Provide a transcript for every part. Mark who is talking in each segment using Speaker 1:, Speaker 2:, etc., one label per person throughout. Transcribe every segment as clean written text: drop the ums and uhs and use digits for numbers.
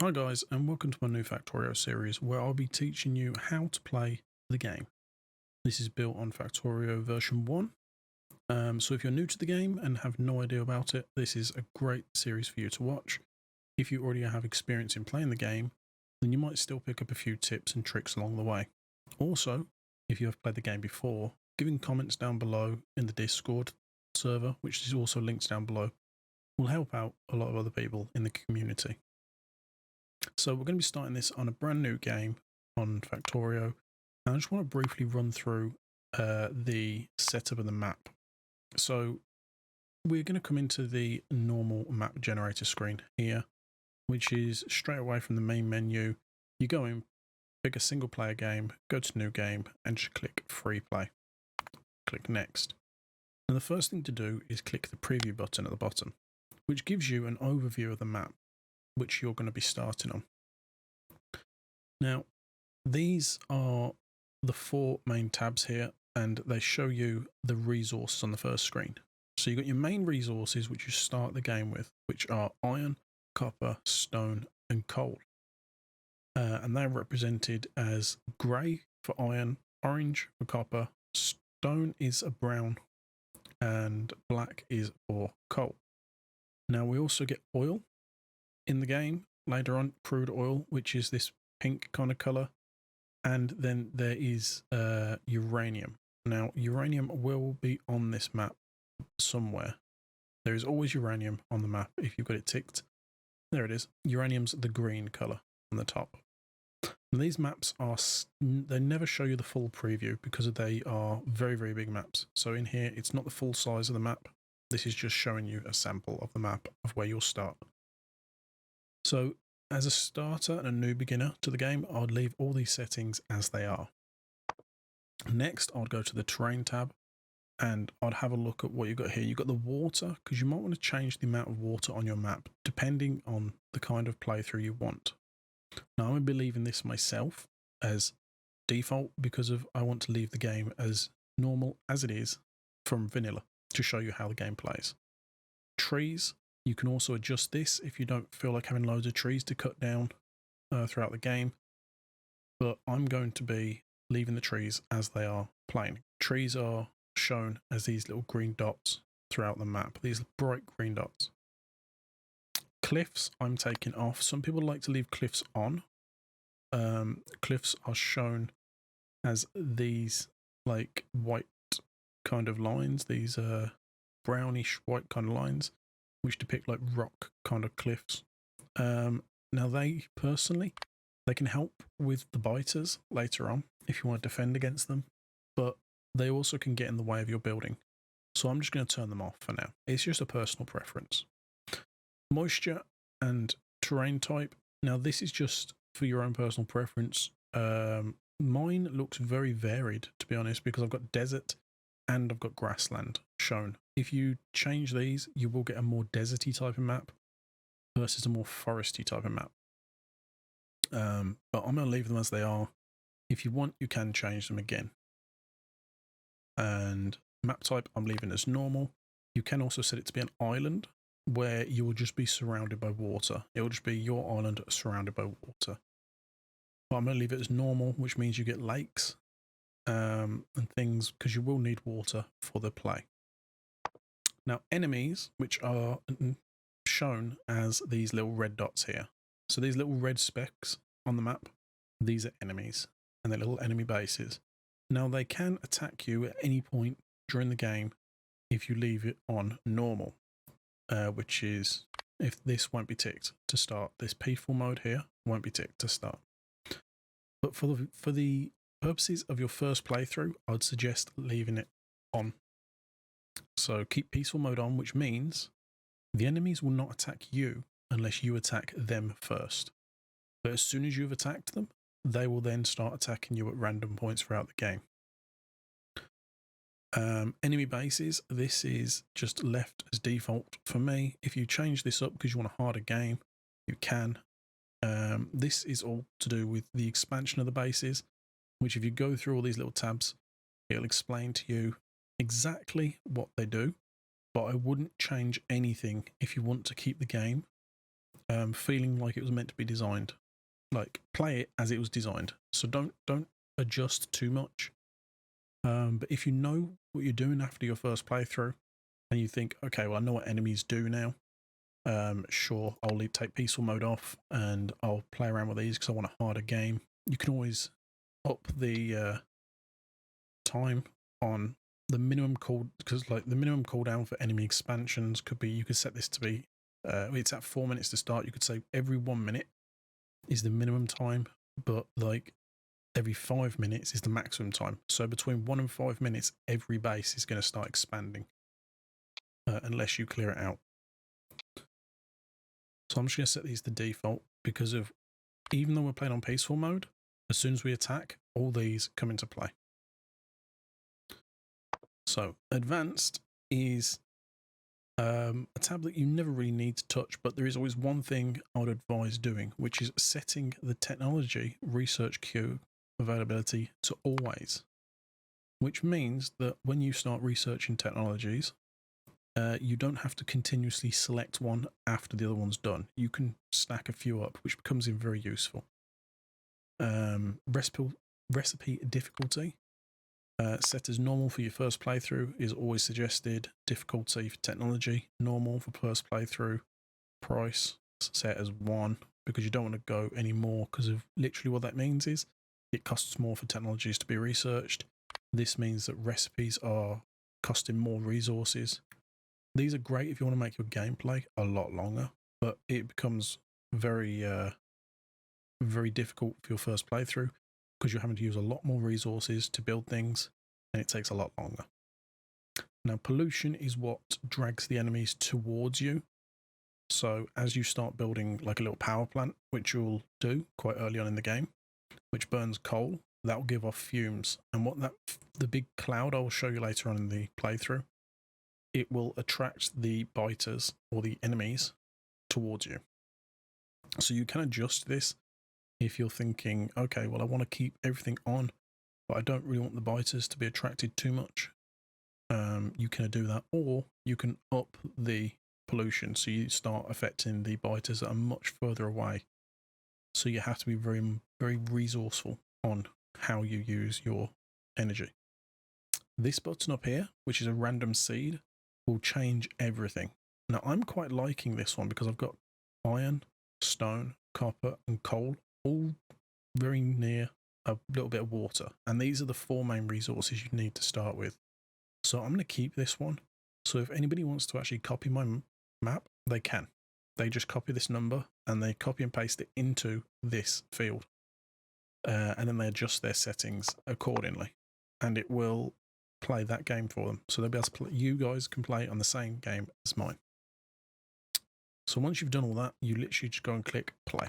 Speaker 1: Hi guys, and welcome to my new Factorio series where I'll be teaching you how to play the game. This is built on Factorio version 1, so if you're new to the game and have no idea about it, this is a great series for you to watch. If you already have experience in playing the game, then you might still pick up a few tips and tricks along the way. Also, if you have played the game before, giving comments down below in the Discord server, which is also linked down below, will help out a lot of other people in the community. So we're going to be starting this on a brand new game on Factorio. And I just want to briefly run through the setup of the map. So we're going to come into the normal map generator screen here, which is straight away from the main menu. You go in, pick a single player game, go to new game, and just click free play. Click next. And the first thing to do is click the preview button at the bottom, which gives you an overview of the map which you're going to be starting on. Now, these are the 4 main tabs here, and they show you the resources on the first screen. So you've got your main resources, which you start the game with, which are iron, copper, stone, and coal. And they're represented as grey for iron, orange for copper, stone is a brown, and black is for coal. Now, we also get oil in the game later on, crude oil, which is this pink kind of color, and then there is uranium. Now, uranium will be on this map somewhere. There is always uranium on the map if you've got it ticked. There it is. Uranium's the green color on the top. And these maps are, they never show you the full preview because they are very, very big maps. So in here, it's not the full size of the map. This is just showing you a sample of the map of where you'll start. So as a starter and a new beginner to the game, I'd leave all these settings as they are. Next, I'd go to the terrain tab and I'd have a look at what you've got here. You've got the water, because you might want to change the amount of water on your map depending on the kind of playthrough you want. Now, I'm going to be leaving this myself as default because I want to leave the game as normal as it is from vanilla to show you how the game plays. Trees. You can also adjust this if you don't feel like having loads of trees to cut down throughout the game. But I'm going to be leaving the trees as they are plain. Trees are shown as these little green dots throughout the map, these bright green dots. Cliffs I'm taking off. Some people like to leave cliffs on. Cliffs are shown as these like white kind of lines, these brownish white kind of lines, which depict like rock kind of cliffs. Now they can help with the biters later on if you want to defend against them, but they also can get in the way of your building. So I'm just going to turn them off for now. It's just a personal preference. Moisture and terrain type. Now this is just for your own personal preference. Mine looks very varied, to be honest, because I've got desert and I've got grassland shown. If you change these, you will get a more deserty type of map versus a more foresty type of map. But I'm going to leave them as they are. If you want, you can change them again. And map type, I'm leaving as normal. You can also set it to be an island where you will just be surrounded by water. It will just be your island surrounded by water. But I'm going to leave it as normal, which means you get lakes and things, because you will need water for the play. Now, enemies, which are shown as these little red dots here. So these little red specks on the map, these are enemies, and they're little enemy bases. Now, they can attack you at any point during the game if you leave it on normal, which is if this won't be ticked to start. This peaceful mode here won't be ticked to start. But for the purposes of your first playthrough, I'd suggest leaving it on. So keep peaceful mode on, which means the enemies will not attack you unless you attack them first. But as soon as you've attacked them, they will then start attacking you at random points throughout the game. Enemy bases, this is just left as default for me. If you change this up because you want a harder game, you can. This is all to do with the expansion of the bases, which if you go through all these little tabs, it'll explain to you exactly what they do, but I wouldn't change anything if you want to keep the game feeling like it was meant to be designed. Like, play it as it was designed. So don't adjust too much. But if you know what you're doing after your first playthrough, and you think, okay, well, I know what enemies do now. Sure, I'll take peaceful mode off, and I'll play around with these because I want a harder game. You can always up the time on the minimum because like the minimum cooldown for enemy expansions could be, you could set this to be, it's at 4 minutes to start. You could say every 1 minute is the minimum time, but like every 5 minutes is the maximum time. So between 1 and 5 minutes, every base is going to start expanding, unless you clear it out. So I'm just going to set these to default because of, even though we're playing on peaceful mode, as soon as we attack, all these come into play. So advanced is a tab that you never really need to touch, but there is always one thing I would advise doing, which is setting the technology research queue availability to always, which means that when you start researching technologies, you don't have to continuously select one after the other one's done. You can stack a few up, which becomes very useful. Recipe difficulty set as normal for your first playthrough is always suggested. Difficulty for technology, normal for first playthrough. Price set as 1 because you don't want to go any more, because of literally what that means is it costs more for technologies to be researched. This means that recipes are costing more resources. These are great if you want to make your gameplay a lot longer, but it becomes very, very difficult for your first playthrough because you're having to use a lot more resources to build things, and it takes a lot longer. Now, pollution is what drags the enemies towards you. So as you start building like a little power plant, which you'll do quite early on in the game, which burns coal, that will give off fumes. And what the big cloud I will show you later on in the playthrough, it will attract the biters or the enemies towards you. So you can adjust this if you're thinking, okay, well, I want to keep everything on, but I don't really want the biters to be attracted too much. You can do that, or you can up the pollution so you start affecting the biters that are much further away. So you have to be very, very resourceful on how you use your energy. This button up here, which is a random seed, will change everything. Now, I'm quite liking this one because I've got iron, stone, copper, and coal, all very near a little bit of water. And these are the 4 main resources you need to start with. So I'm going to keep this one. So if anybody wants to actually copy my map, they can. They just copy this number and they copy and paste it into this field. And then they adjust their settings accordingly. And it will play that game for them. So they'll be able to play, you guys can play on the same game as mine. So once you've done all that, you literally just go and click play.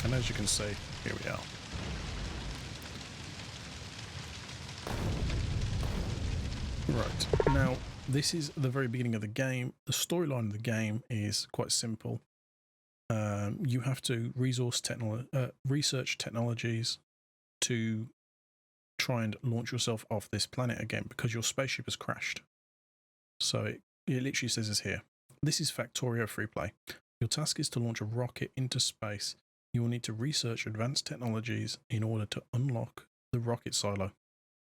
Speaker 1: And as you can see, here we are. Right, now this is the very beginning of the game. The storyline of the game is quite simple. You have to research technologies to try and launch yourself off this planet again because your spaceship has crashed. So it literally says this here. This is Factorio Freeplay. Your task is to launch a rocket into space. You will need to research advanced technologies in order to unlock the rocket silo.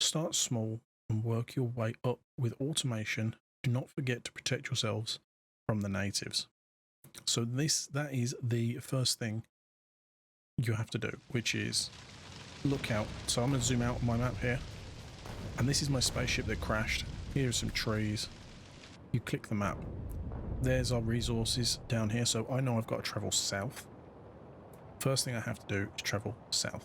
Speaker 1: Start small and work your way up with automation. Do not forget to protect yourselves from the natives. So that is the first thing you have to do, which is look out. So I'm going to zoom out on my map here. And this is my spaceship that crashed. Here are some trees. You click the map. There's our resources down here. So I know I've got to travel south. First thing I have to do is travel south.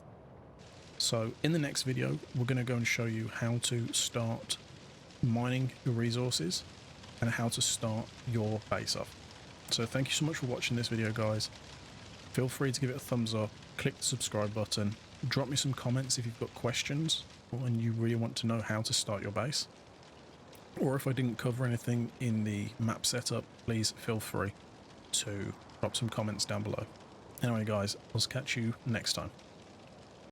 Speaker 1: So in the next video, we're going to go and show you how to start mining your resources and how to start your base up. So thank you so much for watching this video, guys. Feel free to give it a thumbs up, click the subscribe button, drop me some comments if you've got questions or you really want to know how to start your base. Or if I didn't cover anything in the map setup, please feel free to drop some comments down below. Anyway, guys, I'll catch you next time.